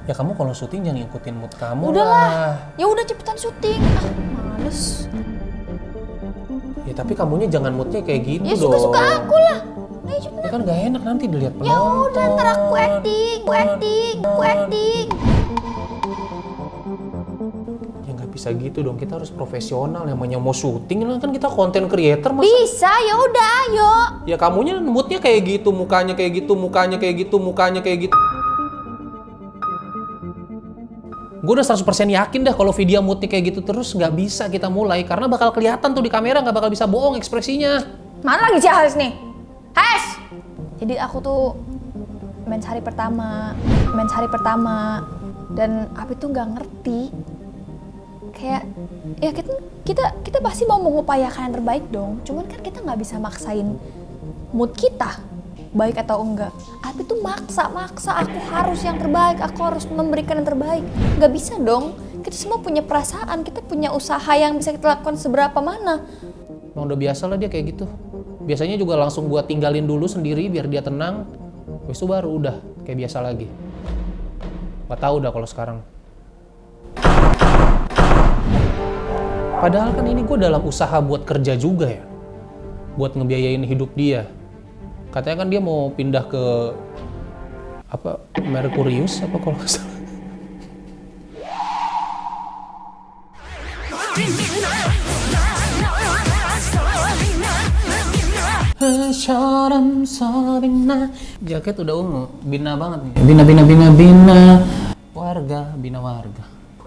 Ya kamu kalau syuting jangan ngikutin mood kamu Udahlah, lah. ya udah cepetan syuting. Males. Ya tapi kamunya jangan moodnya kayak gitu Ya dong. suka-suka aku lah. Ayo cepetan. Ya kan gak enak nanti dilihat penonton. Ya udah, ntar aku acting. Ya nggak bisa gitu dong, kita harus profesional. Namanya mau syuting kan kita konten creator masa. Bisa, ya udah, ayo. Ya kamunya moodnya kayak gitu, mukanya kayak gitu, mukanya kayak gitu. Gue udah 100% yakin dah kalau video moodnya kayak gitu terus nggak bisa kita mulai. Karena bakal kelihatan tuh di kamera, nggak bakal bisa bohong ekspresinya. Mana lagi si Haris nih? Haris! Jadi aku tuh mens hari pertama. Dan Abi tuh nggak ngerti. Kayak, ya kita pasti mau mengupayakan yang terbaik dong. Cuman kan kita nggak bisa maksain mood kita. Baik atau enggak. Abi tuh maksa, aku harus yang terbaik, aku harus memberikan yang terbaik. Nggak bisa dong, kita semua punya perasaan, kita punya usaha yang bisa kita lakukan seberapa mana. Emang udah biasa lah dia kayak gitu. Biasanya juga langsung gua tinggalin dulu sendiri biar dia tenang. Habis itu baru udah kayak biasa lagi. Gak tahu udah kalau sekarang. Padahal kan ini gue dalam usaha buat kerja juga ya. Buat ngebiayain hidup dia. Katanya kan dia mau pindah ke apa Merkurius apa kalau nggak salah. Jaket udah ungu, bina banget nih. Bina. Warga.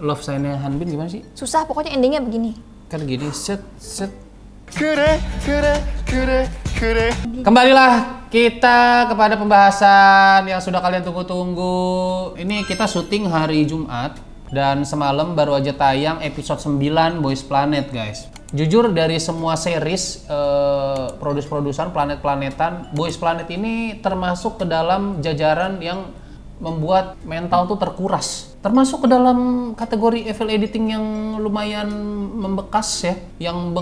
Love sign-nya Hanbin gimana sih? Susah, pokoknya endingnya begini. Kan gini, set. 그래. Kembalilah kita kepada pembahasan yang sudah kalian tunggu-tunggu. Ini kita syuting hari Jumat dan semalam baru aja tayang episode 9 Boys Planet, guys. Jujur dari semua series produs-produsan planet-planetan, Boys Planet ini termasuk ke dalam jajaran yang membuat mental tuh terkuras. Termasuk ke dalam kategori FL editing yang lumayan membekas ya, yang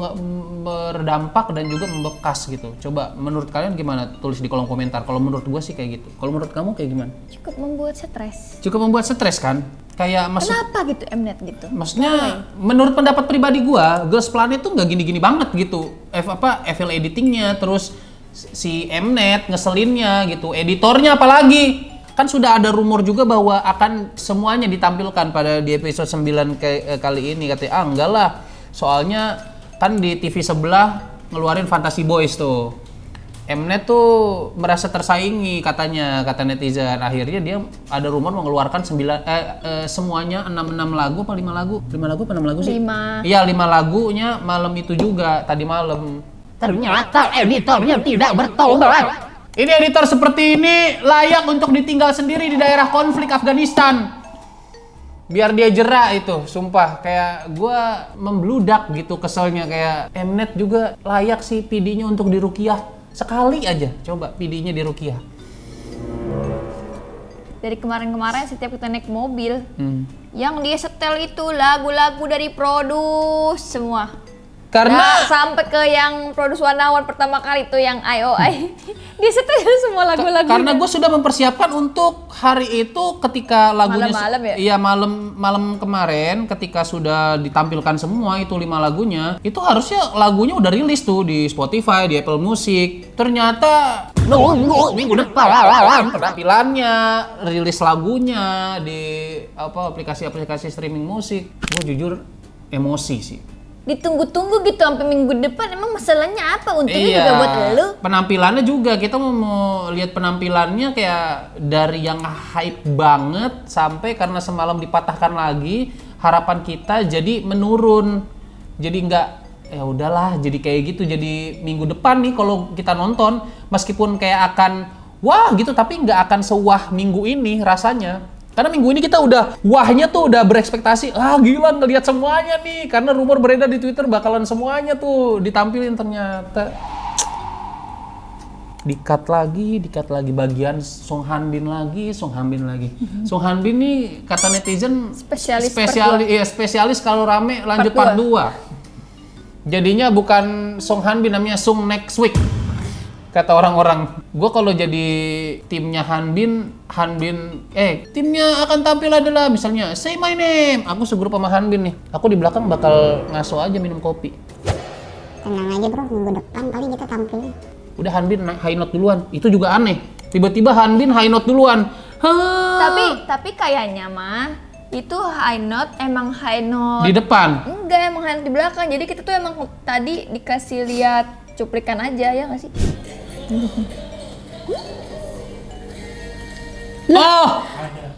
berdampak dan juga membekas gitu. Coba menurut kalian gimana? Tulis di kolom komentar. Kalau menurut gua sih kayak gitu. Kalau menurut kamu kayak gimana? Cukup membuat stres. Cukup membuat stres kan? Kayak Kenapa gitu Mnet gitu? Maksudnya menurut pendapat pribadi gua, Girls Planet tuh nggak gini-gini banget gitu. FL editingnya, terus si Mnet ngeselinnya gitu, editornya apalagi. Kan sudah ada rumor juga bahwa akan semuanya ditampilkan pada di episode 9 kali ini. Katanya, enggak lah. Soalnya kan di TV sebelah ngeluarin Fantasy Boys tuh. Mnet tuh merasa tersaingi katanya, kata netizen. Akhirnya dia ada rumor mengeluarkan semuanya 6 lagu apa 5 lagu? 5 lagu apa 6 lagu sih? 5. Iya, 5 lagunya malam itu juga, tadi malam. Ternyata editornya tidak bertobat. Ini editor seperti ini layak untuk ditinggal sendiri di daerah konflik Afghanistan. Biar dia jerak itu, sumpah. Kayak gue membludak gitu keselnya. Kayak Mnet juga layak sih PD-nya untuk dirukiah. Sekali aja, coba PD-nya dirukiah. Dari kemarin-kemarin setiap kita naik mobil, yang dia setel itu lagu-lagu dari produs semua. Karena Nah, sampai ke yang produs Wanawan pertama kali itu yang IOI. Dia setel semua lagu-lagu. karena gue sudah mempersiapkan untuk hari itu ketika lagunya Malam-malam ya? Iya, malam kemarin ketika sudah ditampilkan semua itu 5 lagunya, itu harusnya lagunya udah rilis tuh di Spotify, di Apple Music. Ternyata Nunggu minggu depan. penampilannya, rilis lagunya di aplikasi-aplikasi streaming musik. Gue jujur emosi sih. Ditunggu-tunggu gitu sampai minggu depan. Emang masalahnya apa? Untungnya Iya, juga buat lu. penampilannya juga kita mau lihat penampilannya kayak dari yang hype banget sampai karena semalam dipatahkan lagi harapan kita jadi menurun. Jadi nggak, ya udahlah jadi kayak gitu. Jadi minggu depan nih kalau kita nonton meskipun kayak akan wah gitu tapi nggak akan sewah minggu ini rasanya. Karena minggu ini kita udah wahnya tuh udah berekspektasi, gila ngelihat semuanya nih. Karena rumor beredar di Twitter bakalan semuanya tuh ditampilin, ternyata di-cut lagi bagian Song Hanbin lagi. Song Hanbin nih kata netizen spesialis kalau rame lanjut part 2. Jadinya bukan Song Hanbin, namanya Song Next Week. Kata orang-orang, gue kalau jadi timnya Hanbin, timnya akan tampil adalah misalnya say my name. Aku segrup sama Hanbin nih. Aku di belakang bakal ngaso aja minum kopi. Tenang aja bro, minggu depan kali kita tampil. Udah Hanbin high note duluan. Itu juga aneh. Tiba-tiba Hanbin high note duluan. Tapi kayaknya mah itu high note emang high note Di depan. enggak, emang high note di belakang. Jadi kita tuh emang tadi dikasih lihat cuplikan aja, ya nggak sih? Oh,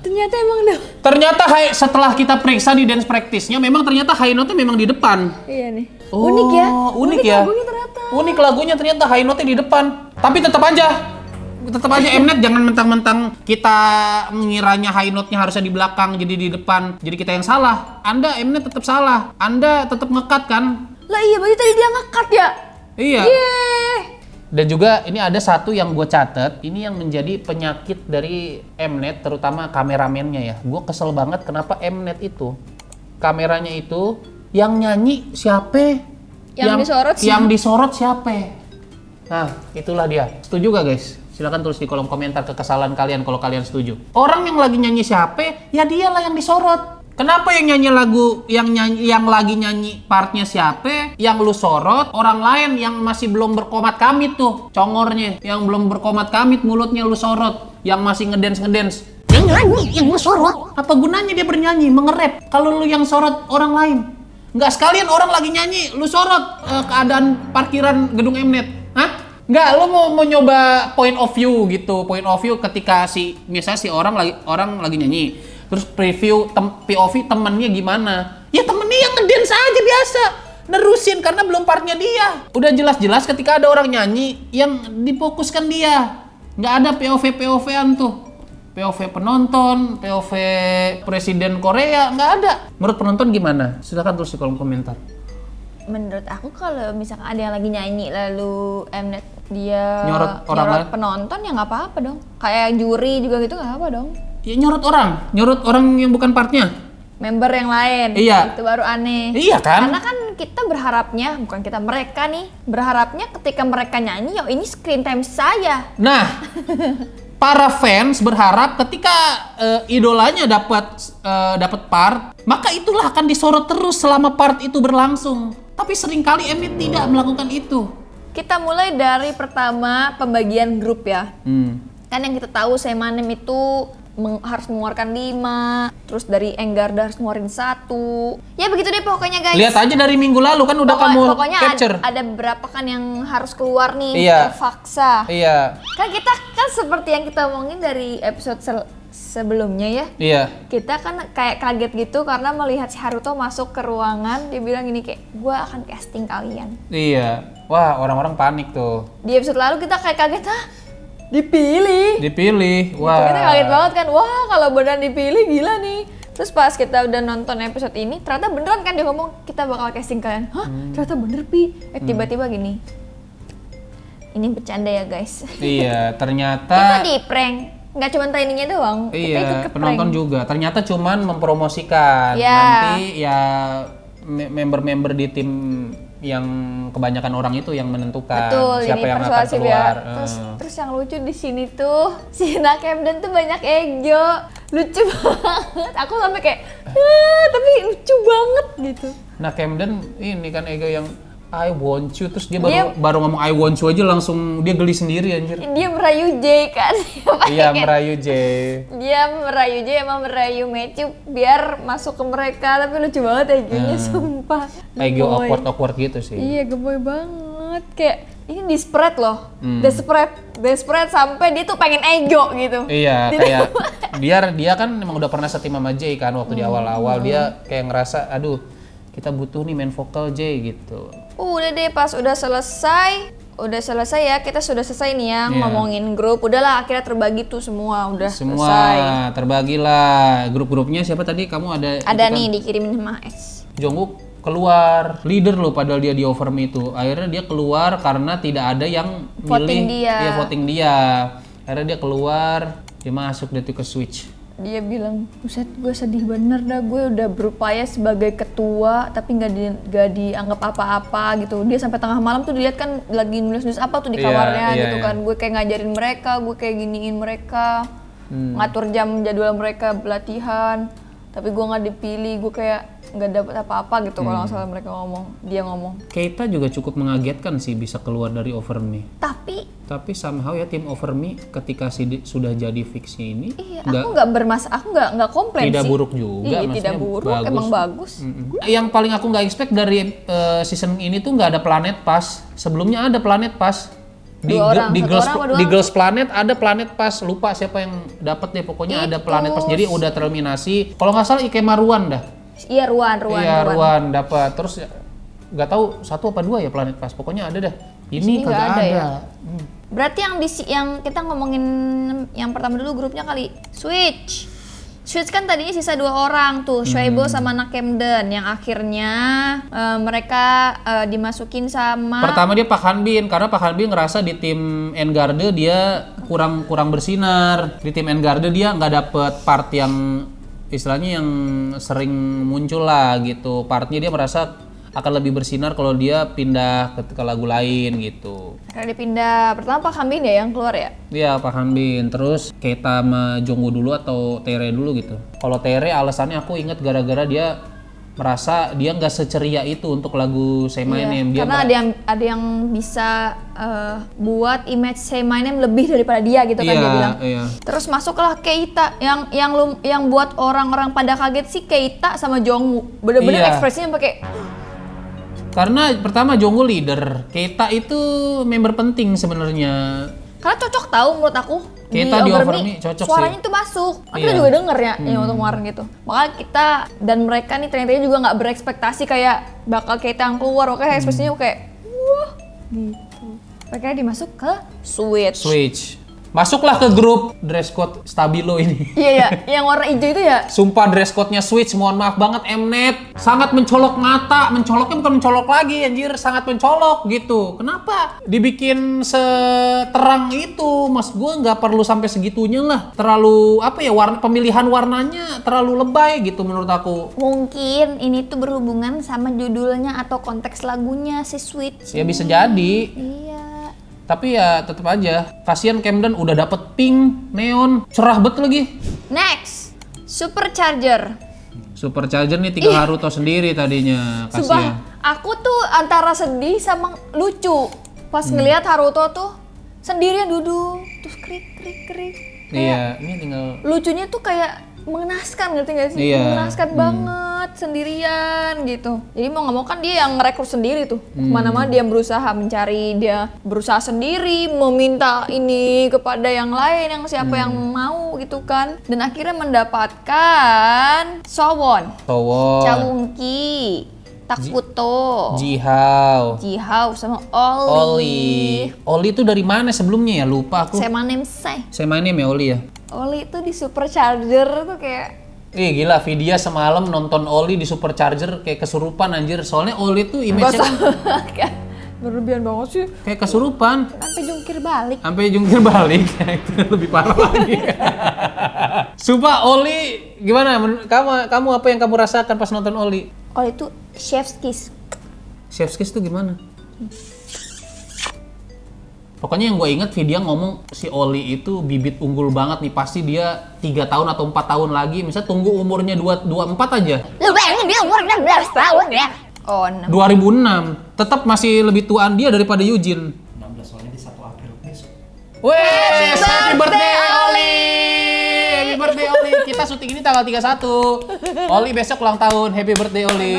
Ternyata emang dong. ternyata setelah kita periksa di dance practice-nya, memang ternyata high note-nya memang di depan. Iya nih. Oh, Unik ya? Unik ya. Lagunya ternyata. Unik lagunya ternyata high note-nya di depan. Tapi tetap aja Mnet jangan mentang-mentang kita mengiranya high note-nya harusnya di belakang jadi di depan. Jadi kita yang salah. Anda Mnet tetap salah. Anda tetap ngekat kan? Lah iya, berarti tadi dia nge-cut ya? Iya. Yeay. Dan juga ini ada satu yang gue catet, ini yang menjadi penyakit dari Mnet, terutama kameramennya ya. Gue kesel banget kenapa Mnet itu kameranya itu yang nyanyi siapa? Disorot siapa? Yang disorot siapa? Nah, itulah dia. Setuju gak guys? Silakan tulis di kolom komentar kekesalan kalian kalau kalian setuju. Orang yang lagi nyanyi siapa? Ya dialah yang disorot. Kenapa yang nyanyi lagu yang lagi nyanyi partnya siapa? Yang lu sorot orang lain yang masih belum berkomat kamit tuh, congornya yang belum berkomat kamit mulutnya lu sorot, yang masih ngedance. Yang nyanyi, yang lu sorot. Apa gunanya dia bernyanyi, mengerep kalau lu yang sorot orang lain? Nggak sekalian orang lagi nyanyi, lu sorot keadaan parkiran gedung Mnet. Hah? Nggak, lu mau nyoba point of view gitu, point of view ketika misalnya si orang lagi nyanyi. Terus preview POV temennya gimana? Ya temennya yang ngedance aja biasa. Nerusin karena belum partnya dia. Udah jelas-jelas ketika ada orang nyanyi yang difokuskan dia. Nggak ada POV-an tuh. POV penonton, POV presiden Korea, nggak ada. Menurut penonton gimana? Silahkan tulis di kolom komentar. Menurut aku kalau misalkan ada yang lagi nyanyi lalu Mnet dia Nyorot orang lain? penonton ya nggak apa-apa dong. Kayak juri juga gitu nggak apa-apa dong. Ya nyorot orang yang bukan partnya. Member yang lain. Iya. Itu baru aneh. Iya kan? Karena kan kita berharapnya, bukan kita, mereka nih, berharapnya ketika mereka nyanyi, ya ini screen time saya. Nah, para fans berharap ketika idolanya dapat part, maka itulah akan disorot terus selama part itu berlangsung. Tapi seringkali Mnet tidak melakukan itu. Kita mulai dari pertama pembagian grup ya. Kan yang kita tahu Semanem itu harus mengeluarkan 5, terus dari Enggarda harus ngeluarin 1. Ya begitu deh pokoknya guys. Lihat aja dari minggu lalu kan udah kamu pokoknya capture. ada beberapa kan yang harus keluar nih. Iya. Faksa. Iya. Kan kita kan seperti yang kita omongin dari episode sebelumnya ya. Iya. Kita kan kayak kaget gitu karena melihat si Haruto masuk ke ruangan, dia bilang gini kayak, gua akan casting kalian. Iya. Wah, orang-orang panik tuh. Di episode lalu kita kayak kaget, hah? Dipilih. Wah. Kita kaget banget kan, wah kalau beneran dipilih gila nih. Terus pas kita udah nonton episode ini, ternyata beneran kan dia ngomong kita bakal casting kalian. Hah? Ternyata bener Pi. Tiba-tiba gini. Ini bercanda ya guys. Iya, ternyata Kita di prank. Nggak cuma trainingnya doang, kita ikut iya, ke penonton prank. juga. Ternyata cuman mempromosikan. Ya. Nanti ya member-member di tim yang kebanyakan orang itu yang menentukan Betul, siapa ini yang akan persuasif keluar. ya. Terus yang lucu di sini tuh si Nakemden tuh banyak ego, lucu banget. Aku sampai kayak, tapi lucu banget gitu. Nah, Camden ini kan Ego yang I want you, terus dia baru ngomong I want you aja langsung dia geli sendiri anjir. Dia merayu J kan. Iya, merayu J. Dia merayu J emang merayu Matthew biar masuk ke mereka, tapi lucu banget egonya sumpah. Ego Gemoy. awkward gitu sih. Iya, gemoy banget. Kayak ini desperate loh. Desperate sampai dia tuh pengen ego gitu. Iya, kayak dia kan emang udah pernah setim sama J kan waktu di awal-awal dia kayak ngerasa aduh, kita butuh nih main vokal J gitu. Udah deh, pas udah selesai ya, kita sudah selesai nih ya ngomongin grup. Udahlah, akhirnya terbagi tuh semua selesai. Terbagilah grup-grupnya. Siapa tadi kamu ada Nih dikirimin sama S. Jungkook keluar leader loh, padahal dia di overme itu. Akhirnya dia keluar karena tidak ada yang Voting dia. Voting dia. Akhirnya dia keluar, dia masuk dia tuh ke switch. dia bilang, buset gue sedih bener dah, gue udah berupaya sebagai ketua tapi nggak dianggap apa-apa gitu. Dia sampai tengah malam tuh dilihat kan lagi nulis apa tuh di kamarnya gitu kan. Gue kayak ngajarin mereka, gue kayak giniin mereka, ngatur jam jadwal mereka latihan. Tapi gue nggak dipilih, gue kayak nggak dapet apa-apa gitu kalau nggak salah dia ngomong. Keita juga cukup mengagetkan sih bisa keluar dari Overme. Tapi Somehow ya tim Overme ketika sudah jadi fiksi ini, aku nggak komplain tidak sih. buruk juga, Iya, tidak buruk, emang bagus. Yang paling aku nggak expect dari season ini tuh nggak ada Planet Pass. Sebelumnya ada Planet Pass. Di Girls Planet ada Planet Pass, lupa siapa yang dapat deh, pokoknya ada Planet Pass. Jadi udah terminasi. Kalau nggak salah Ikema Ruan dah. Iya, Ruan dapat. Terus nggak tahu 1 apa 2 ya Planet Pass. Pokoknya ada dah. Ini kagak ada. Ya? Berarti yang kita ngomongin yang pertama dulu grupnya kali. Switch kan tadinya sisa 2 orang tuh, Shoaibo sama Nakemden, yang akhirnya mereka dimasukin sama. Pertama dia Pak Hanbin, karena Pak Hanbin ngerasa di tim Engarde dia kurang bersinar. Di tim Engarde dia nggak dapet part yang istilahnya yang sering muncul lah gitu. Partnya dia merasa akan lebih bersinar kalau dia pindah ke lagu lain gitu. Karena dia pindah, pertama Pak Hanbin ya yang keluar ya? Iya Pak Hanbin, terus Keita sama Jongwoo dulu atau Tere dulu gitu. Kalau Tere alasannya aku inget gara-gara dia merasa dia nggak seceria itu untuk lagu Say My Name. Dia karena ada yang bisa buat image Say My Name lebih daripada dia gitu kan dia bilang. Iya. Terus masuklah Keita yang buat orang-orang pada kaget sih Keita sama Jongwoo. Bener-bener ekspresinya pakai. Karena pertama Jongwoo leader, Keita itu member penting sebenarnya. Karena cocok tahu menurut aku. Keita di Overme cocok suaranya sih. tuh masuk. Kita juga denger ya yang untuk kemarin gitu. Makanya kita dan mereka nih ternyata juga nggak berekspektasi kayak bakal Keita yang keluar. Makanya ekspresinya kayak wah gitu. Akhirnya dimasuk ke Switch. Masuklah ke grup dress code Stabilo ini. Iya, yang warna hijau itu ya. Sumpah dress code-nya Switch, mohon maaf banget Mnet. Sangat mencolok mata, mencoloknya bukan mencolok lagi anjir, sangat mencolok gitu. Kenapa dibikin seterang itu? Mas gue nggak perlu sampai segitunya lah. Terlalu pemilihan warnanya terlalu lebay gitu menurut aku. Mungkin ini tuh berhubungan sama judulnya atau konteks lagunya si Switch. Ya bisa jadi. Iya. Tapi ya tetap aja, kasihan Camden udah dapet pink, neon, cerah banget lagi. Next, Supercharger nih tinggal Haruto sendiri tadinya, kasihan. Sumpah, aku tuh antara sedih sama lucu pas ngelihat Haruto tuh sendirian duduk, terus krik. Iya, ini tinggal. Lucunya tuh kayak mengenaskan, ngerti gak sih? Iya. Mengenaskan banget, sendirian gitu. Jadi mau nggak mau kan dia yang ngerekrut sendiri tuh. Kemana-mana dia berusaha mencari, dia berusaha sendiri, meminta ini kepada yang lain, yang siapa yang mau gitu kan. Dan akhirnya mendapatkan Sowon, Chaewonki, Takuto, Jihao sama Oli. Oli itu dari mana sebelumnya ya? Lupa aku. Say My Name Say. Say My Name ya Oli ya? Oli itu di Supercharger tuh kayak Gila, Vidya semalam nonton Oli di Supercharger kayak kesurupan anjir. Soalnya Oli tuh image-nya kan berlebihan banget sih. kayak kesurupan. Sampai jungkir balik. Itu lebih parah lagi. Sumpah Oli gimana? Kamu apa yang kamu rasakan pas nonton Oli? Oli itu chef's kiss. Chef's kiss tuh gimana? Pokoknya yang gue inget Vidya ngomong si Oli itu bibit unggul banget nih, pasti dia 3 tahun atau 4 tahun lagi, misalnya tunggu umurnya 24 aja. Lu bayangin dia umur 16 tahun ya. Oh, 6. 2006, tetap masih lebih tuaan dia daripada Eugene. 16 soalnya di 1 April besok. Wes, happy birthday Oli! Happy birthday Oli. Kita syuting ini tanggal 31. Oli besok ulang tahun. Happy birthday Oli.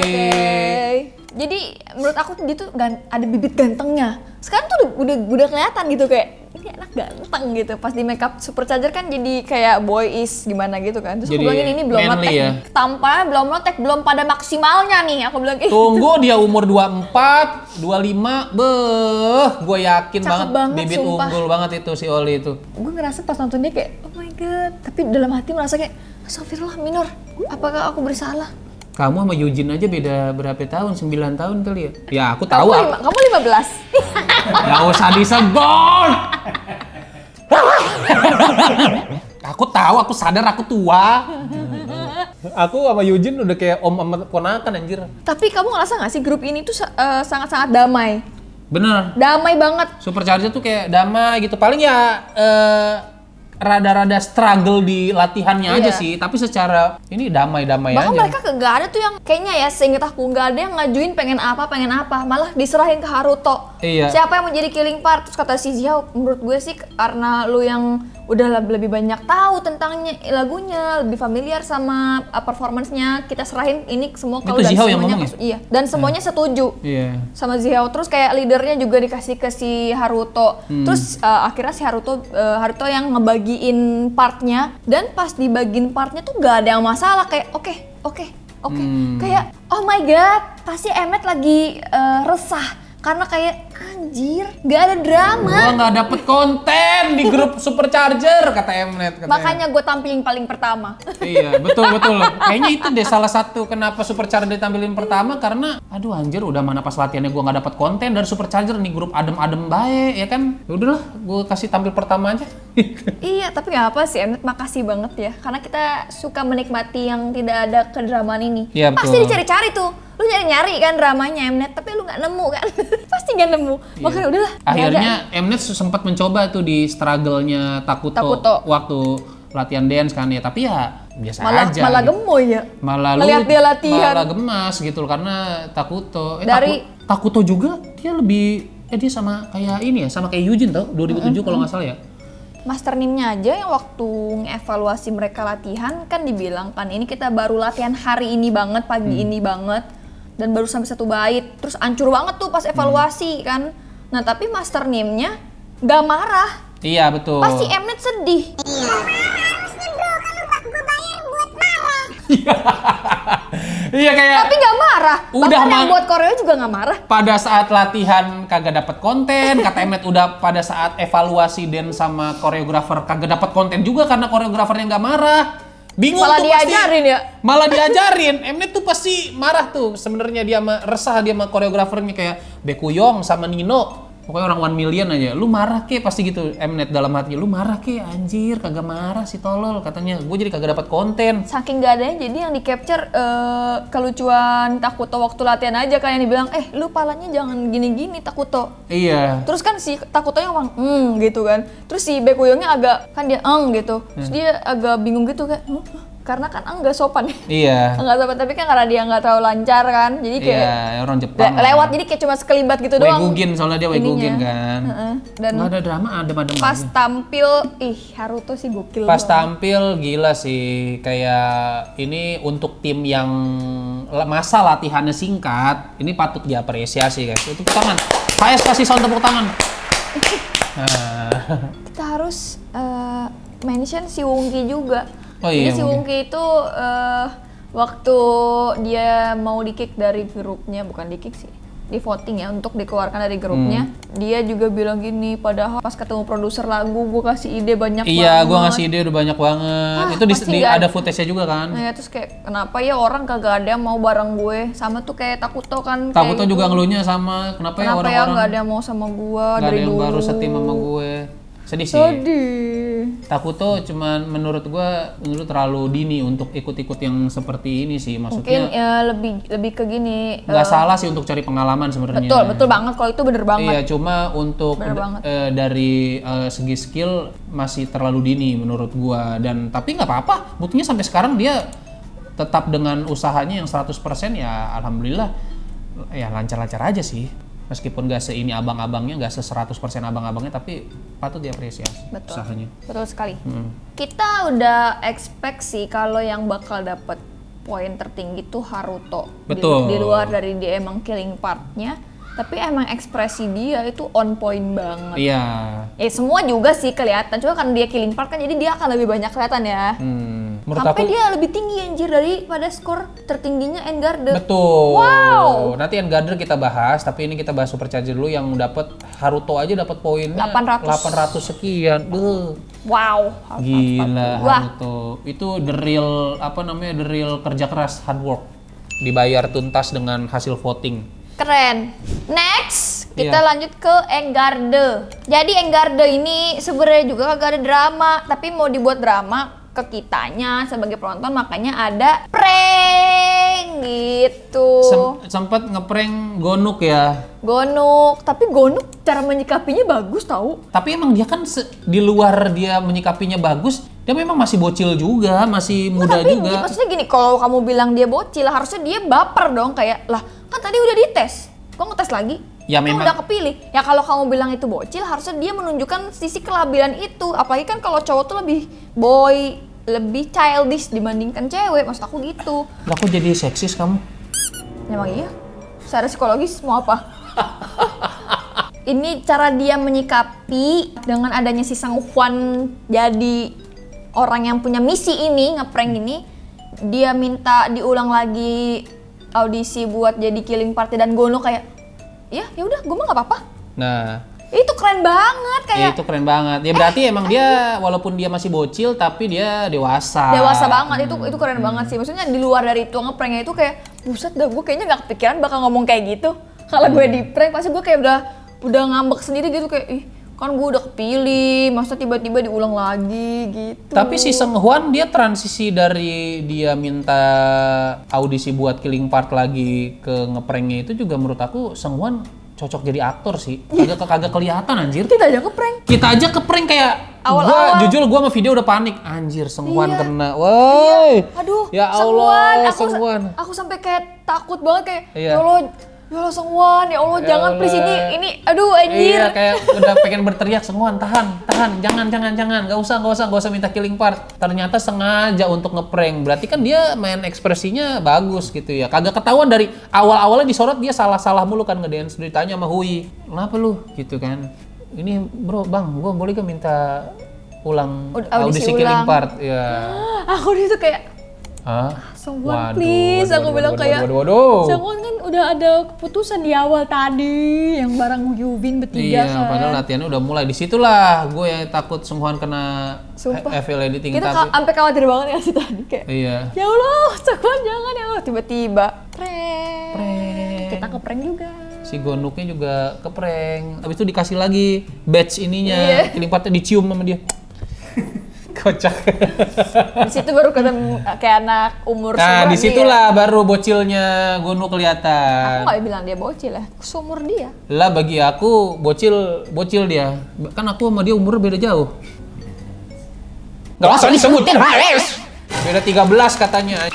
Jadi menurut aku dia tuh ada bibit gantengnya. Sekarang tuh udah kelihatan gitu kayak ini anak ganteng gitu. Pas di makeup Supercharger kan jadi kayak boyish gimana gitu kan. Terus Jadi aku bilangin ini belum manly lotek, ya? tampaknya belum lotek, belum pada maksimalnya nih. Aku bilang Tunggu dia umur 24, 25, gue yakin Cakep banget, bibit sumpah. unggul banget itu si Oli itu. gue ngerasa pas nonton dia kayak oh my god. Tapi dalam hati merasa kayak astagfirullah minor. Apakah aku bersalah? Kamu sama Eugene aja beda berapa tahun? 9 tahun kali ya? Ya aku tahu. Kamu 15. Gak usah disebut. Aku tahu, aku sadar aku tua. Aku sama Yujin udah kayak om sama ponakan anjir. Tapi kamu ngerasa nggak sih grup ini tuh sangat-sangat damai? Bener. Damai banget. Supercharger tuh kayak damai gitu. Paling ya rada-rada struggle di latihannya aja Iya. sih. Tapi secara ini damai-damai aja. Bahkan mereka nggak ada tuh yang kayaknya ya seinget aku nggak ada yang ngajuin pengen apa, malah diserahin ke Haruto. Iya. Siapa yang mau jadi killing part? Terus kata si Xiao, menurut gue sih karena lu yang udah lebih banyak tahu tentangnya lagunya, lebih familiar sama performance-nya, kita serahin ini semua ke Itu lu dan Xiao yang semuanya ngomong ya? iya. Dan semuanya setuju. Iya. Sama Xiao, terus kayak leadernya juga dikasih ke si Haruto. Terus akhirnya si Haruto yang ngebagiin partnya, dan pas dibagiin partnya tuh gak ada yang masalah, kayak oke. Kayak oh my god, pasti Emmet lagi resah karena kayak anjir gak ada drama. Gua nggak dapet konten di grup Supercharger kata Mnet. Makanya gue tampilin paling pertama. Iya, betul. Kayaknya itu deh salah satu kenapa Supercharger ditampilin pertama, karena aduh anjir udah mana pas latihannya gua nggak dapet konten dari Supercharger nih, grup adem-adem baik ya kan. Ya udahlah, gua kasih tampil pertama aja. Iya, tapi nggak apa sih Emnet, makasih banget ya karena kita suka menikmati yang tidak ada kedramaan ini. Iya, betul. Pasti dicari-cari tuh, lu nyari-nyari kan dramanya Emnet, tapi lu nggak nemu kan. Pasti nggak nemu. Makanya udahlah. nggak ada. Akhirnya Mnet sempat mencoba tuh di struggle-nya Takuto waktu latihan dance kan ya, tapi ya biasa aja. Malah gemoy ya. Malah Melihat dia latihan. malah gemas gitu loh karena Takuto. Dari- Takuto juga dia lebih dia sama kayak ini ya, sama kayak Yujin tau 2007 kalau nggak salah ya. Master Nim-nya aja yang waktu ngevaluasi mereka latihan kan dibilang kan ini kita baru latihan hari ini banget, pagi ini banget, dan baru sampai 1 bait, terus ancur banget tuh pas evaluasi kan. Nah tapi Master Nim-nya gak marah, Iya betul. pasti Mnet sedih. Iya kayak Tapi gak marah, Udah bahkan yang mah- buat koreo juga gak marah. pada saat latihan kagak dapet konten, kata Mnet udah pada saat evaluasi dan sama koreografer kagak dapet konten juga karena koreografernya nggak marah. Bingung Malah tuh diajarin pasti. ya. Malah diajarin. Mnet tuh pasti marah tuh. Sebenarnya dia resah dia sama koreografernya kayak Baekhyun sama Nino. Pokoknya orang 1 million aja. Lu marah ke pasti gitu. Mnet dalam hatinya, lu marah ke anjir, kagak marah si tolol katanya. Gue jadi kagak dapat konten. Saking gak adanya jadi yang di capture kelucuan Takuto waktu latihan aja kan yang dibilang lu palanya jangan gini-gini Takuto. Iya. Terus kan si Takutonya ngomong gitu kan. Terus si Baekhyunnya agak kan dia gitu. Terus dia agak bingung gitu kan. Karena kan nggak sopan ya. Iya. Nggak sopan, tapi kan karena dia nggak terlalu lancar kan. Jadi kayak Iya, orang Jepang. lewat, jadi kayak cuma sekelibat gitu doang. Waigugin soalnya dia waigugin ininya. kan. Dan Nggak ada drama, adem-adem pas aja. tampil, Haruto sih gokil Pas banget. tampil gila sih, kayak ini untuk tim yang masa latihannya singkat, ini patut diapresiasi guys. Tepuk tangan. HS kasih sound tepuk tangan. Nah. Kita harus mention si Wongki juga. Oh iya, Jadi si Wongki. Wongki itu waktu dia mau di-kick dari grupnya, bukan di-kick sih, di voting ya untuk dikeluarkan dari grupnya, dia juga bilang gini, padahal pas ketemu produser lagu gue kasih ide banyak Iya, banget. gua ngasih ide udah banyak banget. Itu pasti nggak ada footage-nya juga kan. Nah ya, terus kayak kenapa ya orang kagak ada yang mau bareng gue, sama tuh kayak Takuto kan. Takuto kayak juga gitu. ngeluhnya sama kenapa ya Kenapa ya orang-orang nggak ada yang mau sama gue nggak ada dari yang dulu. baru setim sama gue. Sedih sih. Sedih. Takuto cuman menurut terlalu dini untuk ikut-ikut yang seperti ini sih, Mungkin maksudnya ya lebih ke gini. nggak salah sih untuk cari pengalaman sebenarnya. Betul banget, kalau itu bener banget. Iya, cuma untuk Bener banget. dari segi skill masih terlalu dini menurut gua, dan tapi nggak apa-apa, buktinya sampai sekarang dia tetap dengan usahanya yang 100% ya alhamdulillah ya lancar-lancar aja sih. Meskipun gak se-ini abang-abangnya, gak se-100% abang-abangnya, tapi patut diapresiasi Betul. usahanya. Betul sekali. Kita udah expect sih kalau yang bakal dapet poin tertinggi tuh Haruto. Betul. Di luar dari dia emang killing part-nya, tapi emang ekspresi dia itu on point banget. Iya. Semua juga sih kelihatan, cuma karena dia killing part kan jadi dia akan lebih banyak kelihatan ya. Menurut Sampai aku dia lebih tinggi anjir daripada skor tertingginya Engarde. betul. Wow. Nanti Engarder kita bahas, tapi ini kita bahas Supercharger dulu yang dapat Haruto aja dapat poinnya 800 sekian. Beuh. Wow. Gila Wah. Haruto. Itu the real the real kerja keras, hard work. Dibayar tuntas dengan hasil voting. Keren. Next, Kita lanjut ke Enggarde. Jadi Enggarde ini sebenarnya juga kagak ada drama, tapi mau dibuat drama ke kitanya sebagai penonton, makanya ada prank gitu. Sempet ngeprank Gonuk ya. Gonuk, tapi Gonuk cara menyikapinya bagus tahu. Tapi emang dia kan di luar dia menyikapinya bagus, dia memang masih bocil juga, masih muda Tapi juga. maksudnya gini, kalau kamu bilang dia bocil, harusnya dia baper dong, kayak lah kan tadi udah dites, kok ngetes lagi? Ya, Kan memang. udah kepilih. Ya kalau kamu bilang itu bocil, harusnya dia menunjukkan sisi kelabilan itu. Apalagi kan kalau cowok tuh lebih boy, lebih childish dibandingkan cewek, maksud aku gitu. Lah kok jadi seksis kamu? Emang iya? Secara psikologis mau apa? Ini cara dia menyikapi dengan adanya si Sang Juan jadi orang yang punya misi ini, ngeprank ini. Dia minta diulang lagi audisi buat jadi killing party dan Gono kayak ya udah gue mah nggak apa-apa. Nah, Itu keren banget kayak itu keren banget. Ya berarti emang dia walaupun dia masih bocil tapi dia dewasa. dewasa banget. Itu keren banget sih. Maksudnya di luar dari itu ngepranknya itu kayak buset dah, gue kayaknya nggak kepikiran bakal ngomong kayak gitu. Kalau gue di prank pasti gue kayak udah ngambek sendiri gitu kayak ih kan gue udah kepilih, masa tiba-tiba diulang lagi gitu. Tapi si Seng Huan dia transisi dari dia minta audisi buat Killing Part lagi ke ngepranknya itu juga menurut aku Seng Huan cocok jadi aktor sih. Kagak kelihatan anjir. Kita aja ke-prank. Kita aja ke prank kayak Awal-awal. jujur gua sama video udah panik. Anjir, Seng Huan Iya. kena. Woi. Aduh, Ya Sengwan. Allah, Seng Huan. Aku sampai kayak takut banget kayak Iya. ya Allah Sengwan, ya Allah Ya jangan please Allah. ini aduh anjir. Iya, kayak udah pengen berteriak Seng Huan, tahan, jangan, gak usah minta Killing Part. Ternyata sengaja untuk ngeprank. Berarti kan dia main ekspresinya bagus gitu ya. Kagak ketahuan dari awal-awalnya disorot dia salah-salah mulu kan ngedance. Ditanya sama Hui, kenapa lu? Gitu kan. Ini bro, bang, gua boleh gak minta ulang Audisi audisi ulang. Killing Part? Ya. Aku di situ kayak Hah? Sengwan please, aku bilang kayak waduh. Sengwan kan udah ada keputusan di awal tadi yang bareng Yubin bertiga Iya, kan. padahal latihannya udah mulai. Disitulah gue yang takut Seng Huan kena Sumpah. FL editing Kita tapi. sampai khawatir banget ya sih tadi kayak Iya. ya Allah, Sengwan jangan ya Allah, tiba-tiba prank. Prank. Kita ke-prank juga. Si Gonuknya juga keprank. Habis itu dikasih lagi badge ininya. Iya. Killing Partnya dicium sama dia. Kocak. Di situ baru ketemu kayak anak umur Nah, seumuran disitulah baru bocilnya Gonuk dia. Aku kelihatan. nggak bilang dia bocil ya, seumur dia. Lah bagi aku bocil dia. Kan aku sama dia umurnya beda jauh. Gak usah disebutin, Haris. Beda 13 katanya.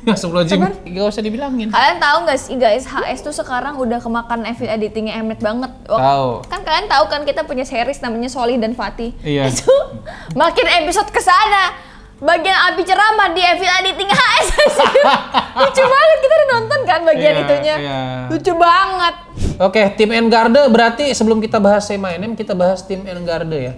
Astagfirullahaladzim. Gak usah dibilangin. Kalian tahu nggak sih guys, HS tuh sekarang udah kemakan FL editingnya Mnet banget. Tahu. Kan kalian tahu kan kita punya series namanya Solih dan Fatih. Iya. Itu makin episode kesana, bagian Abi ceramah di FL editing HS. Lucu banget, kita udah nonton kan bagian Iya, itunya. iya. Lucu banget. Oke, tim Enggarde berarti sebelum kita bahas M&M, kita bahas tim Enggarde ya.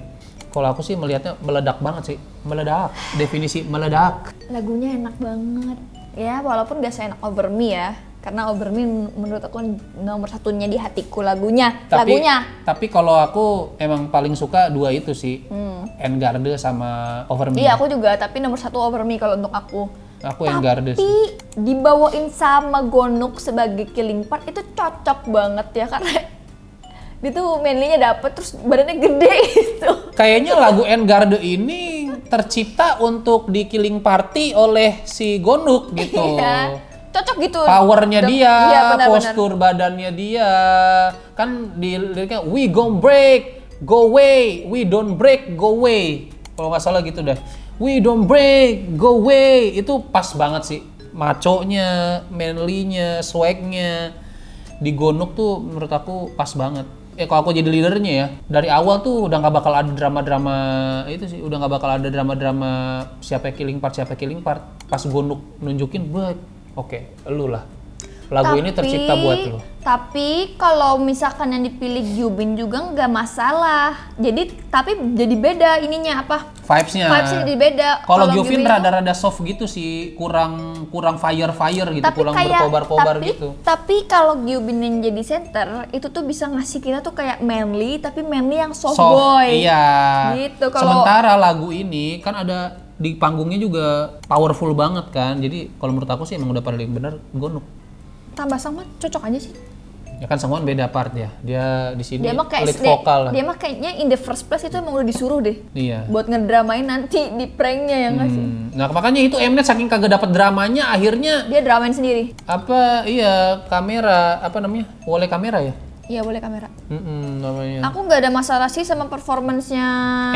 Kalau aku sih melihatnya meledak banget sih. Meledak. Definisi meledak. Lagunya enak banget. Ya walaupun gak seenak Over Me ya. Karena Over Me menurut aku nomor satunya di hatiku lagunya. Tapi kalau aku emang paling suka dua itu sih. Enggarde sama Over Me. Iya aku juga, tapi nomor satu Over Me kalau untuk aku. Aku Enggarde sih. Tapi dibawain sama Gonuk sebagai Killing Part itu cocok banget ya, karena dia tuh manly-nya dapet, terus badannya gede gitu. Kayaknya lagu Enggarde ini tercipta untuk di Killing Party oleh si Gonuk gitu. Iya, cocok gitu. Powernya dia, Iya, benar-benar. postur badannya dia. Kan di liriknya we gon' break, go away, we don't break, go away. Kalau nggak salah gitu dah. We don't break, go away. Itu pas banget sih. Maconya, manly-nya, swag-nya. Di Gonuk tuh menurut aku pas banget. Kalau aku jadi leadernya ya, dari awal tuh udah nggak bakal ada drama-drama itu sih, udah nggak bakal ada drama-drama siapa yang killing part. Pas Gonuk nunjukin, oke, lu lah. Lagu ini tercipta buat lu. Tapi kalau misalkan yang dipilih Yubin juga nggak masalah. Tapi jadi beda ininya apa? Vibes-nya. Vibes-nya jadi beda. Kalau Gyuvin Gyuvin rada-rada soft gitu sih, kurang fire gitu, kurang berkobar-kobar gitu. Tapi kalau Gyubin yang jadi center, itu tuh bisa ngasih kita tuh kayak manly, tapi manly yang soft Soft, boy. iya. Gitu. Kalau Sementara lagu ini kan ada di panggungnya juga powerful banget kan. Jadi kalau menurut aku sih emang udah paling bener Gonuk. tambah sama cocok aja sih. Ya kan Sungwon beda part ya. Dia di sini Dia mah kayak lead vokal lah. dia mah kayaknya in the first place itu emang udah disuruh deh. Iya. Buat ngedramain nanti di pranknya ya nggak sih? Nah makanya itu Mnet saking kagak dapet dramanya akhirnya Dia dramain sendiri. kamera apa namanya? Wole kamera ya? Iya boleh kamera. Namanya. Aku nggak ada masalah sih sama performance-nya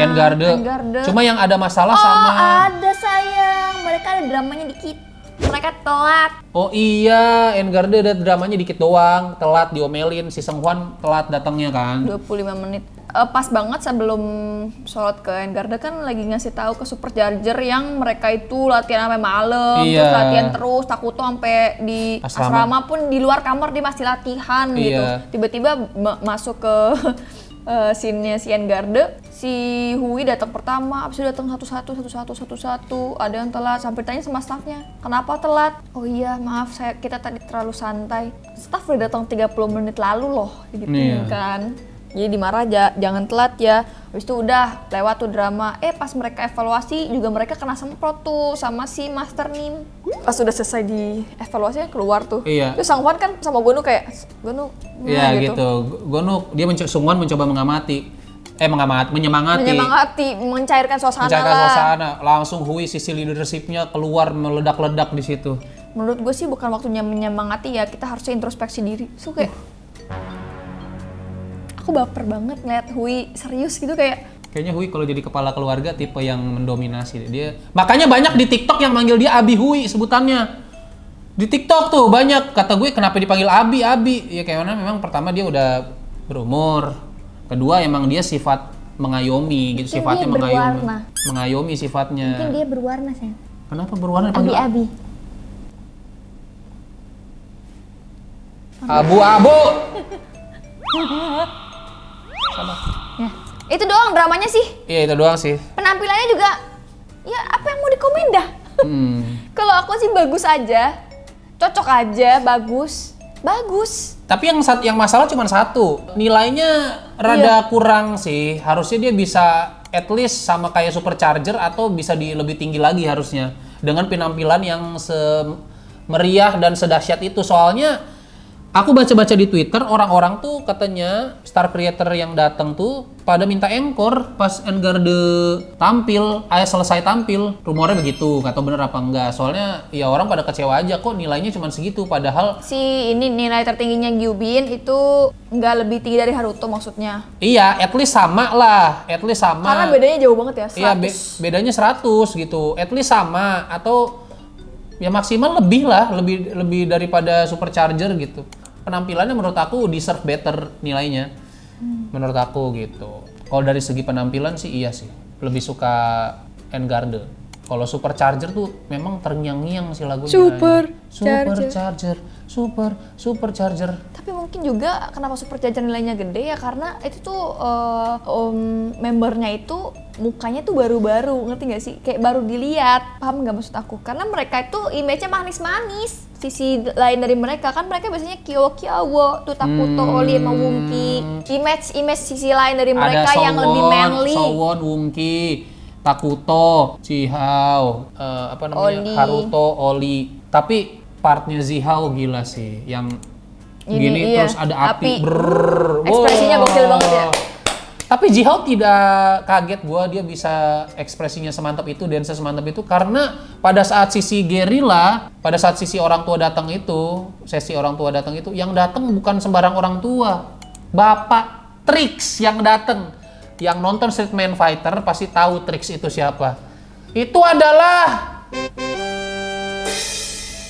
Engarde. Cuma yang ada masalah sama ada sayang. Mereka ada dramanya dikit. Mereka telat. Oh iya, Engarde ada dramanya dikit doang, telat diomelin, si Seunghwan telat datangnya kan. 25 menit. Pas banget sebelum sholat ke Engarde kan lagi ngasih tahu ke Supercharger yang mereka itu latihan sampai malam, Iya. terus latihan terus, Takuto sampai di asrama pun di luar kamar dia masih latihan gitu. Iya. Tiba-tiba masuk ke scene-nya si Engarde, si Hui datang pertama, abis itu datang satu-satu, ada yang telat, sampai tanya sama staffnya, kenapa telat? Oh iya maaf kita tadi terlalu santai. Staff udah datang 30 menit lalu loh, gitu Iya. kan. Jadi dimarah aja, jangan telat ya. Habis itu udah lewat tuh drama. Pas mereka evaluasi juga mereka kena semprot tuh sama si Master Nim. Pas udah selesai di evaluasinya keluar tuh. Iya. Terus Sangwon kan sama Gonu kayak Gonu Iya gitu. Gonuk dia Seunghwan mencoba menyemangati. mencairkan suasana Mencairkan lah. suasana. Langsung Hui sisi leadership-nya keluar meledak-ledak di situ. Menurut gue sih bukan waktunya menyemangati ya, kita harusnya introspeksi diri. So kayak aku baper banget ngeliat Hui serius gitu kayak Kayaknya Hui kalau jadi kepala keluarga tipe yang mendominasi dia. Makanya banyak di TikTok yang manggil dia Abi Hui sebutannya. Di TikTok tuh banyak kata gue kenapa dipanggil Abi. Ya kayak mana memang pertama dia udah berumur. Kedua emang dia sifat mengayomi gitu, Mungkin sifatnya dia mengayomi. berwarna. Mengayomi sifatnya. mungkin dia berwarna sayang. Kenapa berwarna dipanggil Abi-abi. Abu-abu? Ya. Itu doang dramanya sih. Iya itu doang sih. Penampilannya juga ya apa yang mau dikomen dah. Kalau aku sih bagus aja. Cocok aja, bagus. Bagus. Tapi yang masalah cuma satu, nilainya rada kurang sih. Harusnya dia bisa at least sama kayak Supercharger atau bisa lebih tinggi lagi harusnya dengan penampilan yang semeriah dan sedahsyat itu. Soalnya aku baca-baca di Twitter orang-orang tuh katanya star creator yang datang tuh pada minta encore pas Engarde selesai tampil. Rumornya begitu, nggak tahu bener apa enggak. Soalnya ya orang pada kecewa aja kok nilainya cuma segitu padahal Si ini nilai tertingginya Gyubin itu nggak lebih tinggi dari Haruto maksudnya. iya, at least sama lah. At least sama. Karena bedanya jauh banget ya, 100. Iya, bedanya 100 gitu. At least sama atau ya maksimal lebih lah, lebih daripada Supercharger gitu. Penampilannya menurut aku deserve better nilainya. Menurut aku gitu. Kalau dari segi penampilan sih iya sih. Lebih suka Engarde. Kalau Supercharger tuh memang terngiang-ngiang sih lagunya. Supercharger. Tapi mungkin juga kenapa Supercharger nilainya gede ya karena itu tuh membernya itu mukanya tuh baru-baru, ngerti gak sih? Kayak baru dilihat, paham gak maksud aku? Karena mereka itu image-nya manis-manis. Sisi lain dari mereka kan mereka biasanya kyo-kyo tuh Takuto, Oli, sama Wungki. Image sisi lain dari mereka ada yang lebih manly. Sowon, Wungki, Takuto, Jihao, Oli. Haruto, Oli. Tapi partnya Jihao gila sih, yang Ini, gini iya. terus ada api. Api. Ekspresinya gokil banget ya. Tapi Jihao tidak kaget gua dia bisa ekspresinya semantap itu, dance semantap itu karena pada saat sisi gerila, pada saat sisi orang tua datang itu, sesi orang tua datang itu, yang datang bukan sembarang orang tua. Bapak Trix yang datang. Yang nonton Streetman Fighter pasti tahu Trix itu siapa. Itu adalah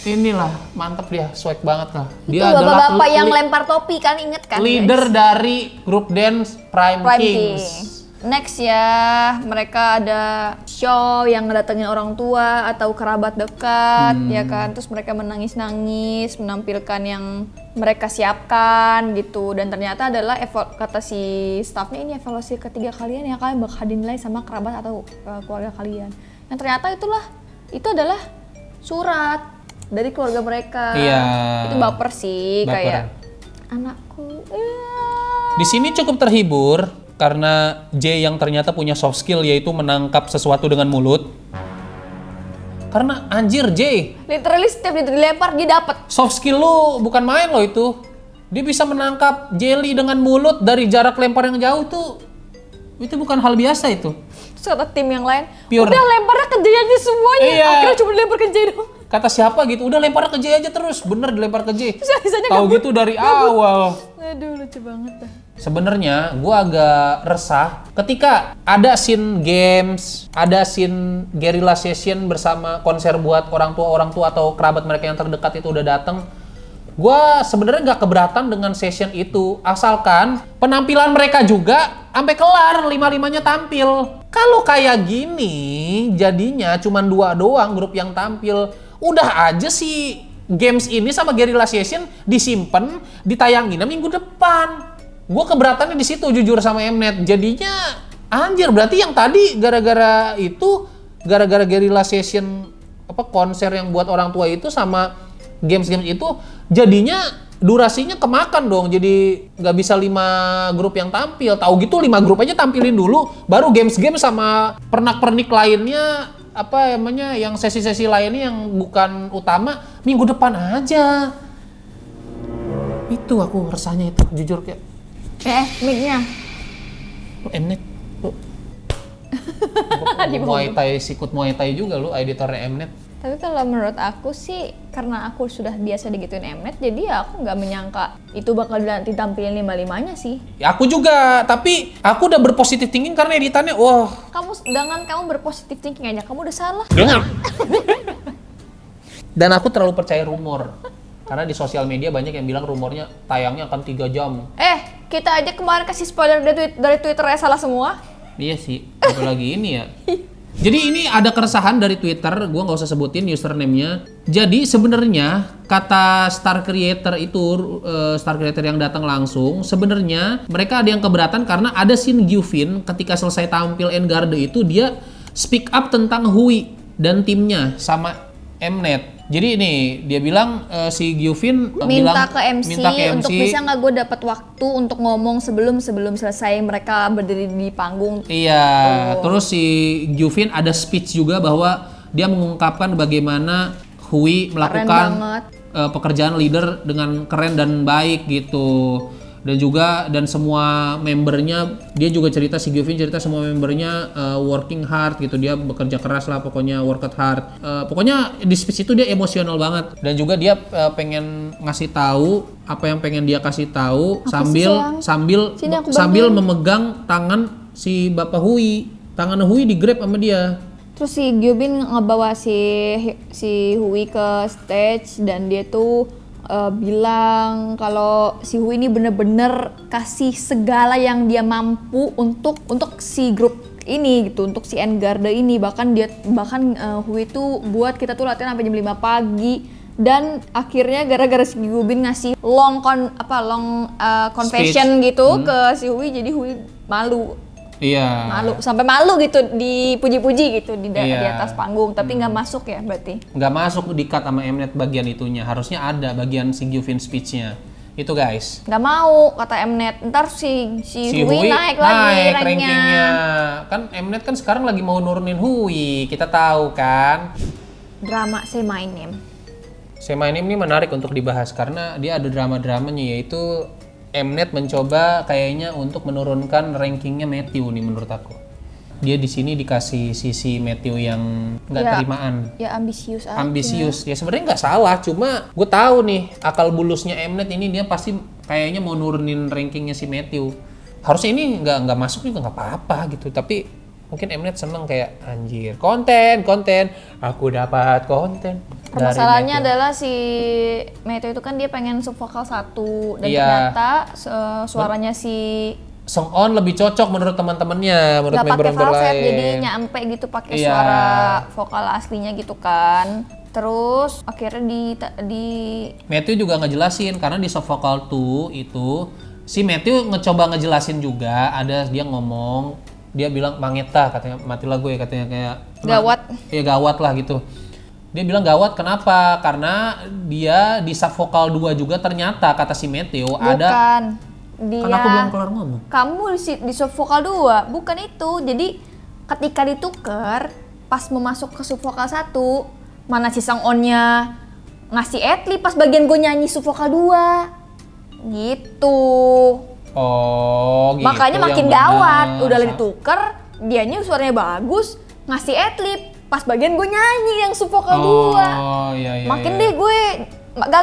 inilah, mantep dia, swag banget lah. Dia Itu adalah bapak-bapak yang lempar topi kan, inget kan? leader guys? dari grup dance Prime Kings. Next ya, mereka ada show yang ngedatengin orang tua atau kerabat dekat, ya kan. Terus mereka menangis-nangis, menampilkan yang mereka siapkan gitu. Dan ternyata adalah kata si staffnya, ini evaluasi ketiga kalian ya, kalian bakal dinilai sama kerabat atau keluarga kalian. Dan ternyata itu adalah surat dari keluarga mereka. Iya. Itu baper sih, Baper. kayak anakku. Di sini cukup terhibur karena J yang ternyata punya soft skill yaitu menangkap sesuatu dengan mulut. Karena anjir J, Literally setiap dilempar dia dapet. soft skill lu bukan main loh itu. Dia bisa menangkap jelly dengan mulut dari jarak lempar yang jauh tuh. Itu bukan hal biasa itu. Terus kata tim yang lain, Pure. udah lemparnya ke Jay aja semuanya. Iya. Akhirnya cuma dilempar ke Jay doang. Kata siapa gitu, udah lempar ke J aja terus. Bener dilempar ke J. Sisanya Tahu gitu dari awal. Aduh lucu banget dah. Sebenarnya gua agak resah ketika ada scene games, ada scene guerrilla session bersama konser buat orang tua atau kerabat mereka yang terdekat itu udah datang. Gua sebenarnya nggak keberatan dengan session itu, asalkan penampilan mereka juga sampai kelar, 5-5-nya tampil. Kalau kayak gini, jadinya cuma 2 doang grup yang tampil. Udah aja sih games ini sama guerrilla session disimpan, ditayangin minggu depan. Gue keberatannya di situ jujur sama Mnet. Jadinya anjir, berarti yang tadi gara-gara guerrilla session konser yang buat orang tua itu sama games itu jadinya durasinya kemakan dong. Jadi nggak bisa 5 grup yang tampil. Tahu gitu 5 grup aja tampilin dulu, baru games sama pernak-pernik lainnya yang sesi-sesi lainnya yang bukan utama minggu depan aja. Itu aku resahnya itu jujur kayak. Mic-nya. Mnet. Muay Thai, sikut Muay Thai juga lu editornya Mnet. Tapi kalau menurut aku sih, karena aku sudah biasa digituin Mnet, jadi ya aku nggak menyangka itu bakal ditampilin 5-5-nya sih. Ya aku juga, tapi aku udah berpositif thinking karena editannya, wah. Kamu berpositif thinking aja, kamu udah salah. Dan aku terlalu percaya rumor. Karena di sosial media banyak yang bilang rumornya tayangnya akan 3 jam. Kita aja kemarin kasih spoiler dari Twitter ya salah semua. Iya sih, apalagi ini ya. Jadi ini ada keresahan dari Twitter, gua nggak usah sebutin username-nya. Jadi sebenarnya kata Star Creator itu, Star Creator yang datang langsung, sebenarnya mereka ada yang keberatan karena ada scene Gyufin ketika selesai tampil Engarde itu dia speak up tentang Hui dan timnya sama Mnet. Jadi ini dia bilang si Gyufin minta ke MC untuk bisa nggak gue dapat waktu untuk ngomong sebelum selesai mereka berdiri di panggung. Iya, terus si Gyufin ada speech juga bahwa dia mengungkapkan bagaimana Hui melakukan pekerjaan leader dengan keren dan baik gitu. Dan semua membernya, dia juga cerita, si Gyufin cerita semua membernya working hard gitu, dia bekerja keras lah pokoknya, work hard. Pokoknya di speech itu dia emosional banget, dan juga dia pengen ngasih tahu apa yang pengen dia kasih tahu sambil memegang tangan si Bapak Hui, tangan Hui di grab sama dia. Terus si Gyubin ngebawa si Hui ke stage dan dia tuh bilang kalau si Hui ini bener-bener kasih segala yang dia mampu untuk si grup ini gitu, untuk si Engarde ini. Bahkan Hui itu buat kita tuh latihan sampai jam 5 pagi. Dan akhirnya gara-gara si Gyubin ngasih long confession gitu ke si Hui, jadi Hui malu. Iya. Sampai malu gitu, dipuji-puji gitu di atas panggung, tapi nggak masuk ya berarti? Nggak masuk di cut sama Mnet bagian itunya, harusnya ada bagian si Gyufin speech-nya. Itu guys. Nggak mau kata Mnet, ntar si Hui naik lagi rankingnya. Kan Mnet kan sekarang lagi mau nurunin Hui, kita tahu kan. Drama Say My Name. Say My Name ini menarik untuk dibahas karena dia ada drama-dramanya, yaitu Mnet mencoba kayaknya untuk menurunkan rankingnya Matthew nih menurut aku. Dia di sini dikasih sisi Matthew yang nggak terimaan. Ya ambisius aja. Ambisius. Ya sebenarnya nggak salah, cuma gue tahu nih akal bulusnya Mnet ini, dia pasti kayaknya mau nurunin rankingnya si Matthew. Harusnya ini nggak masuk juga nggak apa-apa gitu, tapi mungkin Mnet seneng kayak anjir konten, aku dapat konten. Permasalahannya adalah si Matthew itu kan dia pengen sub vokal 1 dan ternyata suaranya si Song On lebih cocok menurut teman-temannya, menurut member-member lain. Jadi nyampe gitu pakai suara vokal aslinya gitu kan. Terus akhirnya di Matthew juga ngejelasin karena di sub vokal 2 itu si Matthew ngecoba ngejelasin juga, ada dia ngomong, dia bilang Mangeta katanya, mati lagu ya katanya, kayak gawat. Iya gawat lah gitu. Dia bilang gawat kenapa? Karena dia di sub vokal 2 juga ternyata kata si Matthew ada. Dia, kan aku belum kelar ngomong. Kamu di sub vokal 2, bukan itu. Jadi ketika ditukar pas mau masuk ke sub vokal 1, mana si Song On-nya ngasih adlib pas bagian gue nyanyi sub vokal 2. Gitu. Oh, gitu. Makanya yang makin bener. gawat. Udah dituker, dianya suaranya bagus, ngasih adlib. Pas bagian gue nyanyi yang sub vokal gua. Oh, iya iya. Makin iya. deh gue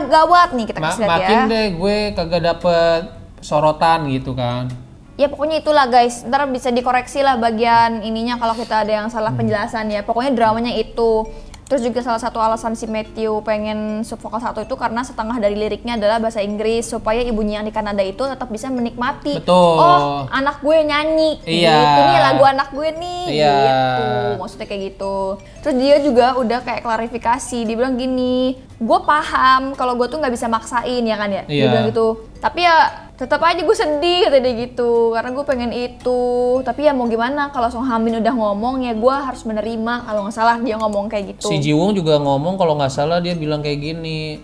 gawat nih kita kasih lihat ya. Makin deh gue kagak dapet sorotan gitu kan. Ya pokoknya itulah guys, ntar bisa dikoreksi lah bagian ininya kalau kita ada yang salah penjelasan ya. Pokoknya dramanya itu. Terus juga salah satu alasan si Matthew pengen sub vokal 1 itu karena setengah dari liriknya adalah bahasa Inggris supaya ibunya yang di Kanada itu tetap bisa menikmati. Betul. Oh, anak gue nyanyi. Iya. Gitu nih lagu anak gue nih. Iya. Gitu. Maksudnya kayak gitu. Terus dia juga udah kayak klarifikasi. Dia bilang gini, gue paham kalau gue tuh nggak bisa maksain ya kan ya. Dia Iya. bilang gitu. Tapi ya tetap aja gue sedih kata dia gitu karena gue pengen itu. Tapi ya mau gimana kalau Song Hamin udah ngomong ya gue harus menerima. Kalau nggak salah dia ngomong kayak gitu. Si Jiwon juga ngomong kalau nggak salah dia bilang kayak gini.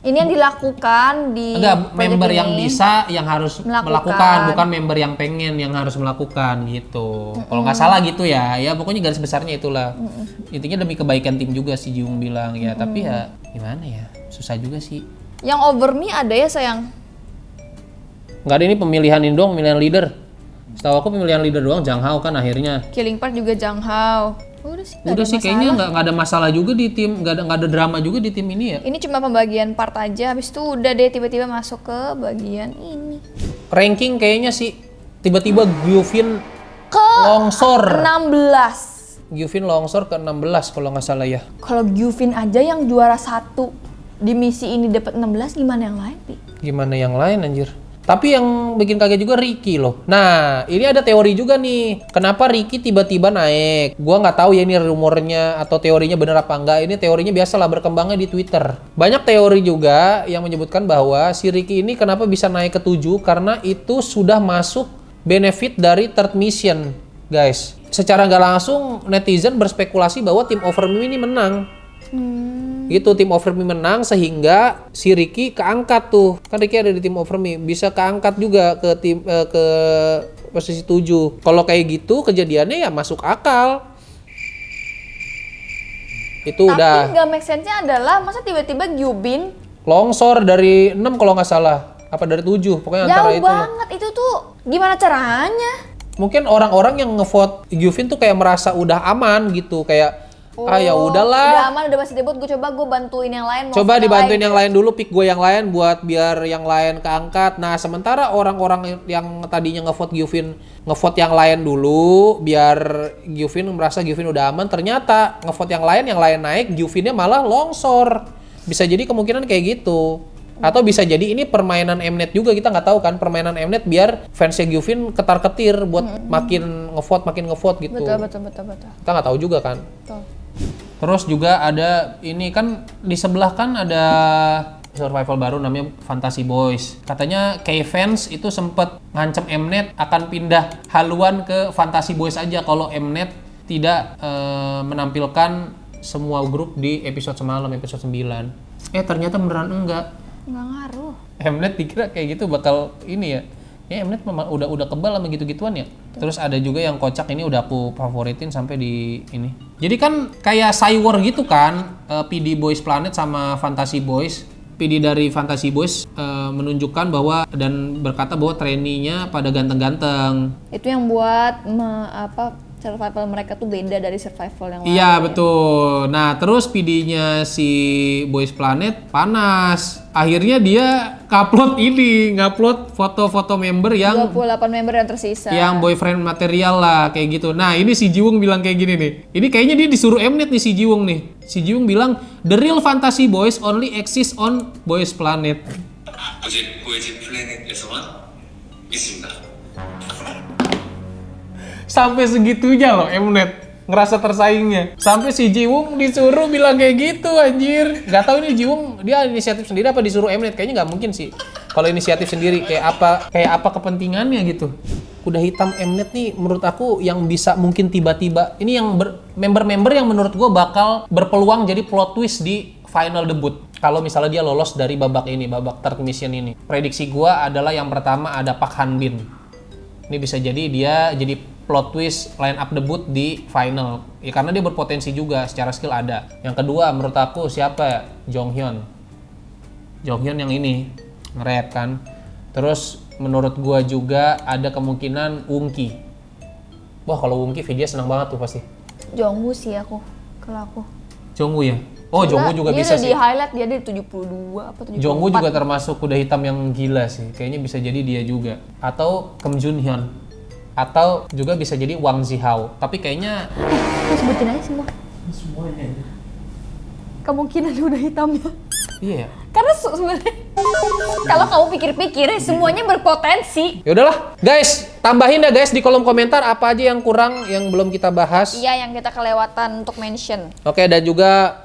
Ini yang dilakukan di Enggak, project member ini. yang bisa yang harus Melakukan. melakukan, bukan member yang pengen yang harus melakukan gitu. Kalau nggak salah gitu ya, ya pokoknya garis besarnya itulah. Intinya demi kebaikan tim juga si Jiwon bilang ya, tapi ya gimana ya, susah juga sih. Yang over me ada ya sayang. Nggak ada ini pemilihan ini doang, pemilihan leader. Setahu aku pemilihan leader doang, Jang Hao kan akhirnya. Killing Part juga Jang Hao. Udah sih, nggak Udah ada sih masalah. kayaknya nggak ada masalah juga di tim, nggak ada drama juga di tim ini ya. Ini cuma pembagian part aja, habis itu udah deh tiba-tiba masuk ke bagian ini. Ranking kayaknya sih tiba-tiba Gyufin Ke longsor. 16. Gyufin longsor ke 16 kalau nggak salah ya. Kalau Gyufin aja yang juara 1 di misi ini dapat 16, gimana yang lain, Pi? Gimana yang lain anjir? Tapi yang bikin kaget juga Ricky loh. Nah, ini ada teori juga nih. Kenapa Ricky tiba-tiba naik? Gua nggak tahu ya ini rumornya atau teorinya bener apa enggak. Ini teorinya biasalah berkembangnya di Twitter. Banyak teori juga yang menyebutkan bahwa si Ricky ini kenapa bisa naik ke 7 karena itu sudah masuk benefit dari third mission, guys. Secara nggak langsung netizen berspekulasi bahwa tim Overme ini menang. Gitu, tim Overme menang sehingga si Ricky keangkat tuh. Kan Ricky ada di tim Overme, bisa keangkat juga ke tim ke posisi 7. Kalau kayak gitu kejadiannya ya masuk akal. Itu Tapi udah nggak make sense-nya adalah masa tiba-tiba Gyubin longsor dari 6 kalau nggak salah. Apa dari 7? Pokoknya antara jauh itu. banget itu tuh. Gimana caranya? Mungkin orang-orang yang ngevote Gyufin tuh kayak merasa udah aman gitu, kayak ya Udah udahlah. aman, udah pasti debut, gue bantuin yang lain. mau Coba final dibantuin lain. yang lain dulu, pick gue yang lain buat biar yang lain keangkat. Nah, sementara orang-orang yang tadinya ngevote Gyufin, ngevote yang lain dulu biar Gyufin merasa Gyufin udah aman, ternyata ngevote yang lain naik, Gyufinnya malah longsor. Bisa jadi kemungkinan kayak gitu. Atau bisa jadi ini permainan Mnet juga, kita nggak tahu kan, permainan Mnet biar fansnya Gyufin ketar-ketir buat makin ngevote gitu. Betul. Kita nggak tahu juga kan. Betul. Terus juga ada ini kan di sebelah kan ada survival baru namanya Fantasy Boys. Katanya K-fans itu sempet ngancem Mnet akan pindah haluan ke Fantasy Boys aja kalau Mnet tidak menampilkan semua grup di episode semalam, episode 9. Ternyata beneran enggak. Nggak ngaruh. Mnet dikira kayak gitu bakal ini ya. Ya Mnet memang udah kebal sama gitu-gituan ya. Terus ada juga yang kocak, ini udah aku favoritin sampai di ini. Jadi kan kayak Cywar gitu kan, PD Boys Planet sama Fantasy Boys. PD dari Fantasy Boys menunjukkan bahwa dan berkata bahwa trainee-nya pada ganteng-ganteng. Itu yang buat survival mereka tuh beda dari survival yang lain. Iya betul. Nah terus PD-nya si Boys Planet panas. Akhirnya dia ngupload foto-foto member yang 28 member yang tersisa. yang boyfriend material lah kayak gitu. Nah ini si Jiwung bilang kayak gini nih. Ini kayaknya dia disuruh Mnet nih si Jiwung nih. Si Jiwung bilang the real fantasy boys only exist on Boys Planet. 오직 보이지 플래닛에서만 있습니다. Sampai segitunya loh Mnet ngerasa tersaingnya. Sampai si Jiwung disuruh bilang kayak gitu anjir. Gak tahu ini Jiwung dia inisiatif sendiri apa disuruh Mnet, kayaknya nggak mungkin sih. Kalau inisiatif sendiri kayak apa kepentingannya gitu. Kuda hitam Mnet nih menurut aku yang bisa mungkin tiba-tiba ini yang member-member yang menurut gua bakal berpeluang jadi plot twist di final debut. Kalau misalnya dia lolos dari babak third mission ini. Prediksi gua adalah yang pertama ada Park Han-bin. Ini bisa jadi dia jadi plot twist line up debut di final. Ya karena dia berpotensi juga, secara skill ada. Yang kedua menurut aku siapa ya? Jong Hyun. Jonghyun yang ini nge-rap kan. Terus menurut gua juga ada kemungkinan Wongki. Wah kalau Wongki Vidya senang banget tuh pasti. Jongwoo sih kalau aku. Jongwoo ya? Oh Jongwoo juga bisa sih. Dia udah di highlight, dia ada di 72 apa 74. Jongwoo juga termasuk kuda hitam yang gila sih. Kayaknya bisa jadi dia juga. Atau Kim Junhyun. Atau juga bisa jadi Wang Zihao. Tapi kayaknya Kita sebutin aja semua. Semuanya. Kemungkinan udah hitamnya. iya ya. Karena sebenarnya kalau kamu pikir-pikir semuanya berpotensi. Ya udahlah, guys, tambahin ya guys di kolom komentar apa aja yang kurang yang belum kita bahas. Iya, yang kita kelewatan untuk mention. Oke, dan juga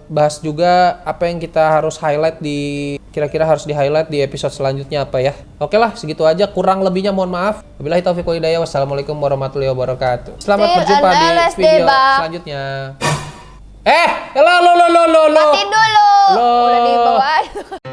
bahas juga apa yang kita harus highlight di kira-kira harus di-highlight di episode selanjutnya apa ya. Oke lah, segitu aja. Kurang lebihnya mohon maaf. Wabillahi taufiq wal hidayah. Wassalamualaikum warahmatullahi wabarakatuh. Selamat Till berjumpa di LSD, video Bang. selanjutnya. Lo. Matiin dulu. Loh. Udah di bawah.